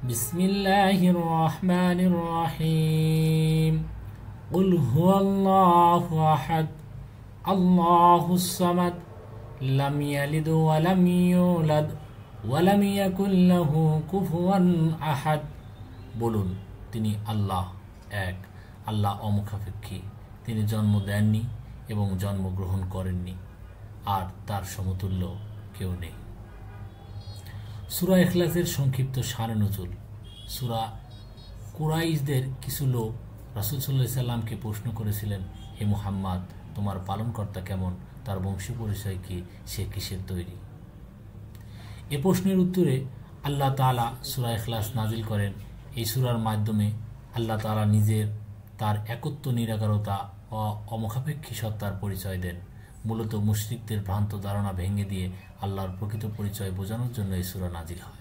বিসমিল্লাহির রহমানির রহিম। কুল হুয়াল্লাহু আহাদ আল্লাহুস সামাদ লাম ইয়ালিদ ওয়া লাম ইউলাদ ওয়া লাম ইয়াকুল লাহু কুফুয়ান আহাদ। বলুন, তিনি আল্লাহ এক, আল্লাহ অমুখাপেক্ষী, তিনি জন্ম দেননি এবং জন্মগ্রহণ করেননি, আর তার সমতুল্য কেউ নেই। সূরা ইখলাসের সংক্ষিপ্ত শানে নজুল। সূরা কুরাইশদের কিছু লোক রাসূল সাল্লাল্লাহু আলাইহি সাল্লামকে প্রশ্ন করেছিলেন, হে মুহাম্মদ, তোমার পালনকর্তা কেমন, তার বংশীয় পরিচয় কি, সে কিসের তৈরি? এ প্রশ্নের উত্তরে আল্লাহ তাআলা সূরা ইখলাস নাজিল করেন। এই সূরার মাধ্যমে আল্লাহ তাআলা নিজের তার একত্ব, নিরাকারতা ও অমুখাপেক্ষী সত্তার পরিচয় দেন। মূলত মুশরিকদের ভ্রান্ত ধারণা ভেঙে দিয়ে আল্লাহর প্রকৃত পরিচয় বোঝানোর জন্য এই সূরা নাজিল হয়।